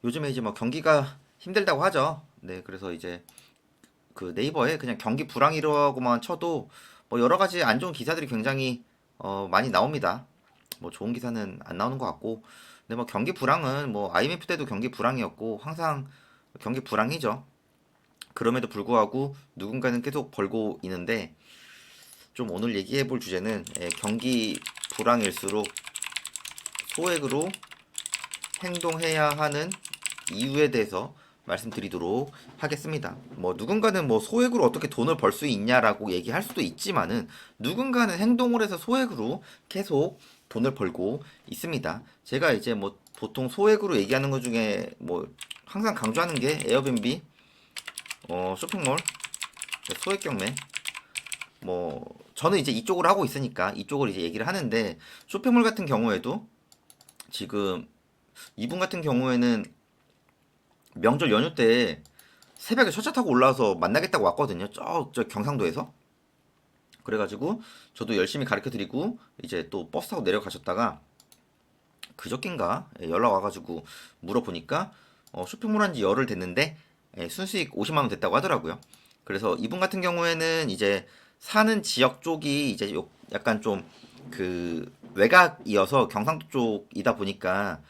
요즘에 이제 뭐 경기가 힘들다고 하죠. 네, 그래서 이제 그 네이버에 그냥 경기 불황이라고만 쳐도 뭐 여러 가지 안 좋은 기사들이 굉장히 많이 나옵니다. 뭐 좋은 기사는 안 나오는 것 같고, 근데 뭐 경기 불황은 뭐 IMF 때도 경기 불황이었고 항상 경기 불황이죠. 그럼에도 불구하고 누군가는 계속 벌고 있는데 좀 오늘 얘기해 볼 주제는 경기 불황일수록 소액으로 행동해야 하는 이유에 대해서 말씀드리도록 하겠습니다. 뭐 누군가는 뭐 소액으로 어떻게 돈을 벌 수 있냐라고 얘기할 수도 있지만은 누군가는 행동을 해서 소액으로 계속 돈을 벌고 있습니다. 제가 이제 뭐 보통 소액으로 얘기하는 것 중에 뭐 항상 강조하는 게 에어비앤비, 쇼핑몰, 소액 경매. 뭐 저는 이제 이쪽으로 하고 있으니까 이쪽을 이제 얘기를 하는데 쇼핑몰 같은 경우에도 지금 이분 같은 경우에는 명절 연휴 때 새벽에 첫차 타고 올라와서 만나겠다고 왔거든요. 저 경상도에서. 그래가지고 저도 열심히 가르쳐 드리고 이제 또 버스 타고 내려가셨다가 그저껜가 연락 와가지고 물어보니까 쇼핑몰 한지 열흘 됐는데 순수익 50만 원 됐다고 하더라고요. 그래서 이분 같은 경우에는 이제 사는 지역 쪽이 이제 약간 좀 그 외곽이어서 경상도 쪽이다 보니까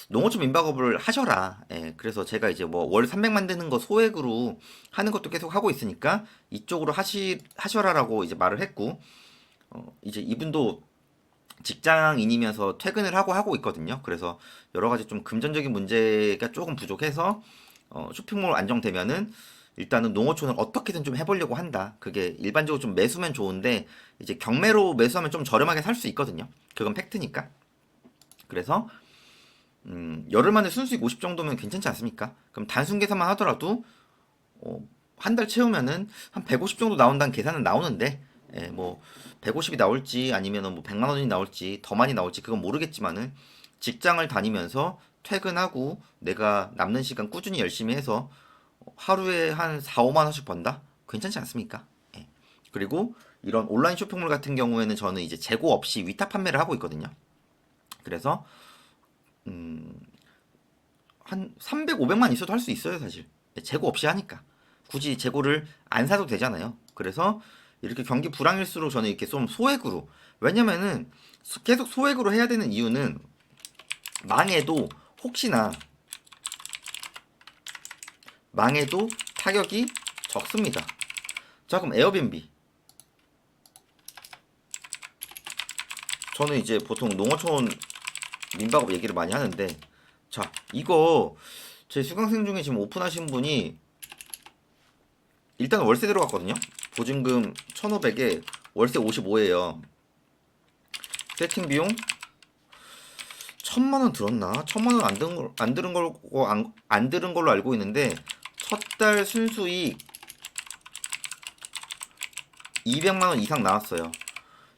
농어촌 민박업을 하셔라. 그래서 제가 이제 뭐 월 300만 드는 거 소액으로 하는 것도 계속 하고 있으니까 이쪽으로 하셔라라고 이제 말을 했고, 이제 이분도 직장인이면서 퇴근을 하고 있거든요. 그래서 여러 가지 좀 금전적인 문제가 조금 부족해서, 쇼핑몰 안정되면은 일단은 농어촌을 어떻게든 좀 해보려고 한다. 그게 일반적으로 좀 매수면 좋은데, 이제 경매로 매수하면 좀 저렴하게 살 수 있거든요. 그건 팩트니까. 그래서 열흘 만에 순수익 50 정도면 괜찮지 않습니까? 그럼 단순 계산만 하더라도 한 달 채우면은 한 150 정도 나온다는 계산은 나오는데 뭐 150이 나올지 아니면은 뭐 100만 원이 나올지 더 많이 나올지 그건 모르겠지만은 직장을 다니면서 퇴근하고 내가 남는 시간 꾸준히 열심히 해서 하루에 한 4, 5만 원씩 번다? 괜찮지 않습니까? 예. 그리고 이런 온라인 쇼핑몰 같은 경우에는 저는 이제 재고 없이 위탁 판매를 하고 있거든요. 그래서 한 300, 500만 있어도 할 수 있어요, 사실. 재고 없이 하니까. 굳이 재고를 안 사도 되잖아요. 그래서 이렇게 경기 불황일수록 저는 이렇게 좀 소액으로. 왜냐면은 계속 소액으로 해야 되는 이유는 망해도 혹시나 망해도 타격이 적습니다. 자, 그럼 에어비앤비. 저는 이제 보통 농어촌 민박업 얘기를 많이 하는데, 자, 이거 제 수강생 중에 지금 오픈하신 분이 일단 월세 들어갔거든요. 보증금 1,500에 월세 55예요. 세팅 비용 1,000만 원 들었나? 1,000만 원 안 들은 걸로 알고 있는데 첫 달 순수익 200만 원 이상 나왔어요.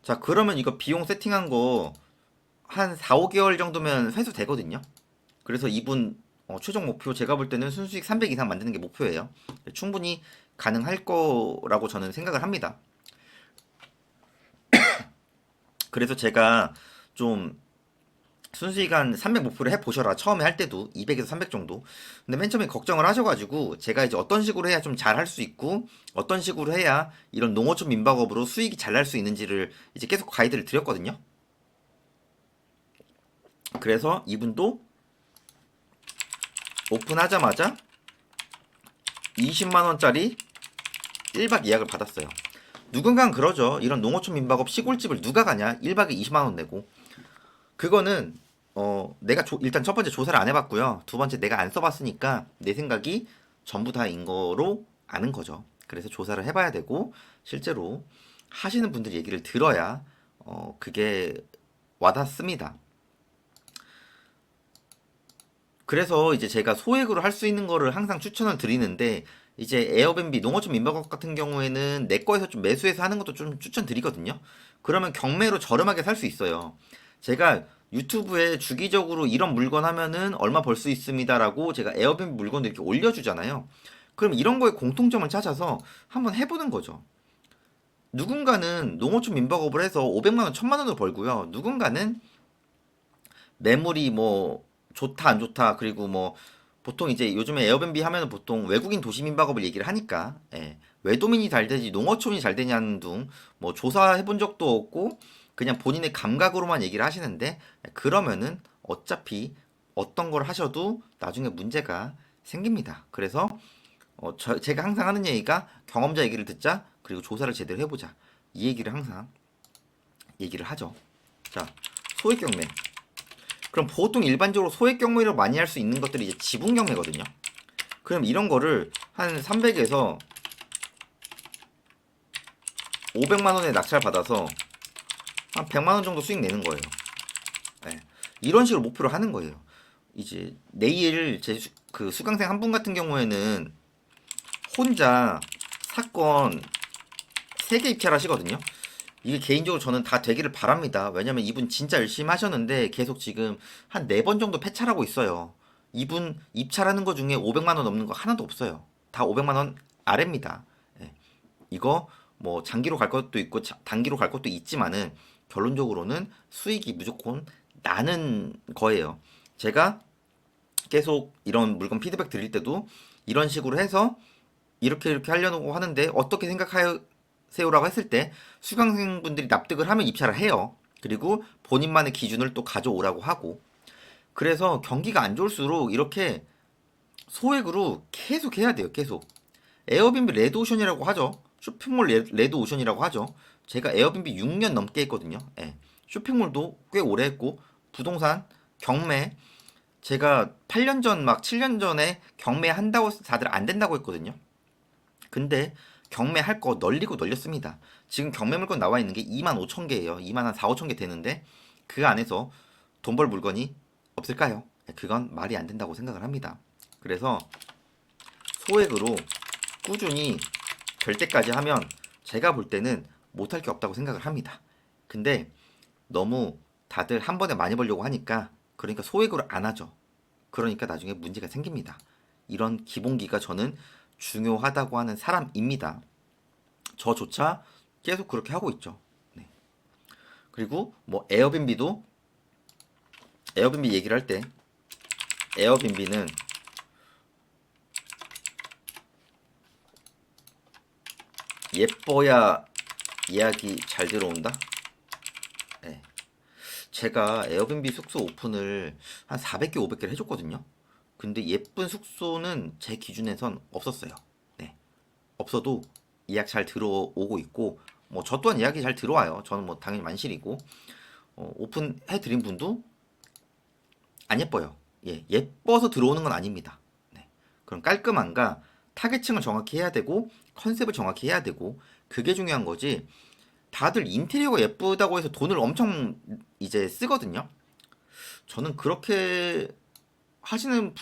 자, 그러면 이거 비용 세팅한 거 한 4, 5개월 정도면 회수 되거든요. 그래서 이분 최종 목표 제가 볼 때는 순수익 300 이상 만드는 게 목표예요. 충분히 가능할 거라고 저는 생각을 합니다. 그래서 제가 좀 순수익 한 300 목표를 해보셔라. 처음에 할 때도 200에서 300 정도. 근데 맨 처음에 걱정을 하셔가지고 제가 이제 어떤 식으로 해야 좀 잘 할 수 있고 어떤 식으로 해야 이런 농어촌 민박업으로 수익이 잘 날 수 있는지를 이제 계속 가이드를 드렸거든요. 그래서 이분도 오픈하자마자 20만 원짜리 1박 예약을 받았어요. 누군가는 그러죠. 이런 농어촌 민박업 시골집을 누가 가냐? 1박에 20만 원 내고. 그거는 내가 일단 첫 번째 조사를 안 해봤고요. 두 번째 내가 안 써봤으니까 내 생각이 전부 다인 거로 아는 거죠. 그래서 조사를 해봐야 되고 실제로 하시는 분들 얘기를 들어야 그게 와닿습니다. 그래서 이제 제가 소액으로 할 수 있는 거를 항상 추천을 드리는데 이제 에어비앤비 농어촌 민박업 같은 경우에는 내 거에서 좀 매수해서 하는 것도 좀 추천드리거든요. 그러면 경매로 저렴하게 살 수 있어요. 제가 유튜브에 주기적으로 이런 물건 하면은 얼마 벌 수 있습니다라고 제가 에어비앤비 물건도 이렇게 올려주잖아요. 그럼 이런 거에 공통점을 찾아서 한번 해보는 거죠. 누군가는 농어촌 민박업을 해서 500만 원, 1000만 원을 벌고요. 누군가는 매물이 뭐 좋다 안 좋다 그리고 뭐 보통 이제 요즘에 에어비앤비 하면은 보통 외국인 도시 민박업을 얘기를 하니까, 예, 외도민이 잘 되지 농어촌이 잘 되냐는 둥 뭐 조사해 본 적도 없고 그냥 본인의 감각으로만 얘기를 하시는데, 그러면은 어차피 어떤 걸 하셔도 나중에 문제가 생깁니다. 그래서 제가 항상 하는 얘기가 경험자 얘기를 듣자, 그리고 조사를 제대로 해보자, 이 얘기를 항상 얘기를 하죠. 자, 소액 경매. 그럼 보통 일반적으로 소액 경매로 많이 할 수 있는 것들이 이제 지분 경매거든요. 그럼 이런 거를 한 300에서 500만 원에 낙찰 받아서 한 100만 원 정도 수익 내는 거예요. 네. 이런 식으로 목표를 하는 거예요. 이제 내일 그 수강생 한 분 같은 경우에는 혼자 사건 3개 입찰하시거든요. 이게 개인적으로 저는 다 되기를 바랍니다. 왜냐면 이분 진짜 열심히 하셨는데 계속 지금 한 4번 정도 폐차하고 있어요. 이분 입찰하는 거 중에 500만 원 넘는 거 하나도 없어요. 다 500만 원 아래입니다. 예. 이거 뭐 장기로 갈 것도 있고 단기로 갈 것도 있지만은 결론적으로는 수익이 무조건 나는 거예요. 제가 계속 이런 물건 피드백 드릴 때도 이런 식으로 해서 이렇게 하려고 하는데 어떻게 생각하세요라고 했을 때 수강생분들이 납득을 하면 입찰을 해요. 그리고 본인만의 기준을 또 가져오라고 하고, 그래서 경기가 안 좋을수록 이렇게 소액으로 계속 해야 돼요. 계속. 에어비앤비 레드오션이라고 하죠. 쇼핑몰 레드오션이라고 하죠. 제가 에어비앤비 6년 넘게 했거든요. 예. 쇼핑몰도 꽤 오래 했고, 부동산, 경매, 제가 8년 전, 막 7년 전에 경매 한다고 해서 다들 안 된다고 했거든요. 근데 경매할 거 널리고 널렸습니다. 지금 경매 물건 나와 있는 게 2만 5천 개예요. 2만 한 4, 5천 개 되는데 그 안에서 돈 벌 물건이 없을까요? 그건 말이 안 된다고 생각을 합니다. 그래서 소액으로 꾸준히 될 때까지 하면 제가 볼 때는 못할 게 없다고 생각을 합니다. 근데 너무 다들 한 번에 많이 벌려고 하니까, 그러니까 소액으로 안 하죠. 그러니까 나중에 문제가 생깁니다. 이런 기본기가 저는 중요하다고 하는 사람입니다. 저조차 계속 그렇게 하고 있죠. 네. 그리고 뭐 에어비앤비 얘기를 할 때, 에어비앤비는 예뻐야 예약이 잘 들어온다. 네. 제가 에어비앤비 숙소 오픈을 한 400개, 500개를 해줬거든요. 근데 예쁜 숙소는 제 기준에선 없었어요. 네. 없어도 예약 잘 들어오고 있고, 뭐 저 또한 예약이 잘 들어와요. 저는 뭐 당연히 만실이고, 오픈해 드린 분도 안 예뻐요. 예, 예뻐서 들어오는 건 아닙니다. 네. 그럼 깔끔함과 타겟층을 정확히 해야 되고 컨셉을 정확히 해야 되고, 그게 중요한 거지. 다들 인테리어가 예쁘다고 해서 돈을 엄청 이제 쓰거든요. 저는 그렇게 하시는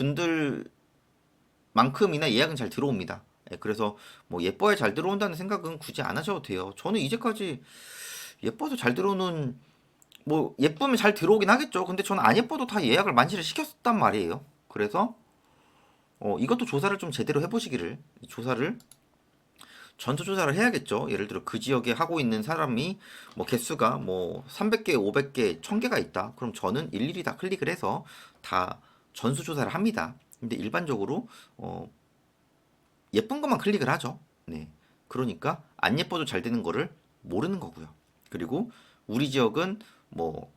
분들만큼이나 예약은 잘 들어옵니다. 예, 그래서 뭐 예뻐야 잘 들어온다는 생각은 굳이 안 하셔도 돼요. 저는 이제까지 예뻐서 잘 들어오는, 뭐 예쁘면 잘 들어오긴 하겠죠. 근데 저는 안 예뻐도 다 예약을 만실을 시켰단 말이에요. 그래서 이것도 조사를 좀 제대로 해보시기를, 조사를 전수조사를 해야겠죠. 예를 들어 그 지역에 하고 있는 사람이 뭐 개수가 뭐 300개, 500개, 1000개가 있다. 그럼 저는 일일이 다 클릭을 해서 다 전수조사를 합니다. 근데 일반적으로 예쁜 것만 클릭을 하죠. 네. 그러니까 안 예뻐도 잘 되는 거를 모르는 거고요. 그리고 우리 지역은 뭐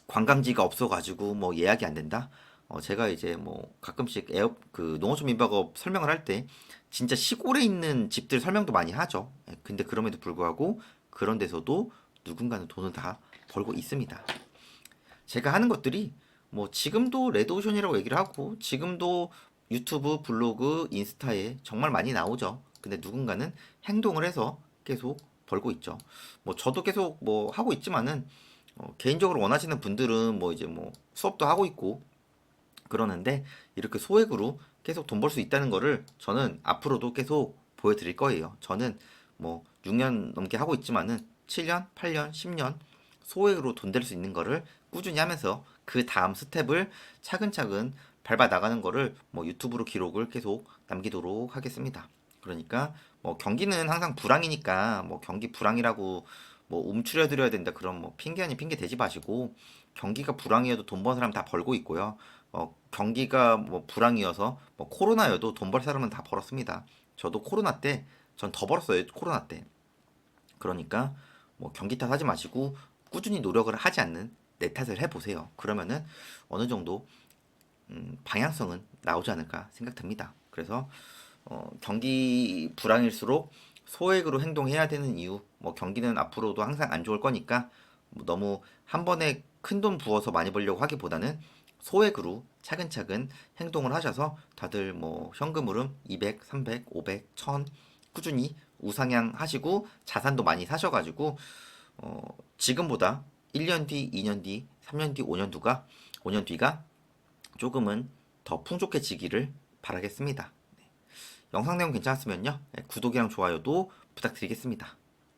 관광지가 없어가지고 뭐 예약이 안 된다. 제가 이제 뭐 가끔씩 그 농어촌 민박업 설명을 할 때 진짜 시골에 있는 집들 설명도 많이 하죠. 예, 근데 그럼에도 불구하고 그런 데서도 누군가는 돈을 다 벌고 있습니다. 제가 하는 것들이 뭐 지금도 레드오션이라고 얘기를 하고 지금도 유튜브, 블로그, 인스타에 정말 많이 나오죠. 근데 누군가는 행동을 해서 계속 벌고 있죠. 뭐 저도 계속 뭐 하고 있지만은 개인적으로 원하시는 분들은 뭐 이제 뭐 수업도 하고 있고 그러는데, 이렇게 소액으로 계속 돈 벌 수 있다는 거를 저는 앞으로도 계속 보여드릴 거예요. 저는 뭐 6년 넘게 하고 있지만은 7년, 8년, 10년 소액으로 돈 될 수 있는 거를 꾸준히 하면서 그 다음 스텝을 차근차근 밟아 나가는 거를 뭐 유튜브로 기록을 계속 남기도록 하겠습니다. 그러니까 뭐 경기는 항상 불황이니까 뭐 경기 불황이라고 뭐 움츠려 드려야 된다 그런 뭐 핑계 아닌 핑계 대지 마시고, 경기가 불황이어도 돈 버는 사람 다 벌고 있고요. 경기가 뭐 불황이어서 뭐 코로나여도 돈 벌 사람은 다 벌었습니다. 저도 코로나 때 전 더 벌었어요. 코로나 때. 그러니까 뭐 경기 탓하지 마시고 꾸준히 노력을 하지 않는 내 탓을 해보세요. 그러면은 어느 정도 방향성은 나오지 않을까 생각됩니다. 그래서 경기 불황일수록 소액으로 행동해야 되는 이유, 뭐 경기는 앞으로도 항상 안 좋을 거니까 뭐 너무 한 번에 큰 돈 부어서 많이 벌려고 하기보다는 소액으로 차근차근 행동을 하셔서 다들 뭐 현금 흐름 200, 300, 500, 1000 꾸준히 우상향 하시고 자산도 많이 사셔가지고 지금보다 1년 뒤, 2년 뒤, 3년 뒤, 5년 뒤가 조금은 더 풍족해지기를 바라겠습니다. 영상 내용 괜찮았으면요, 구독이랑 좋아요도 부탁드리겠습니다.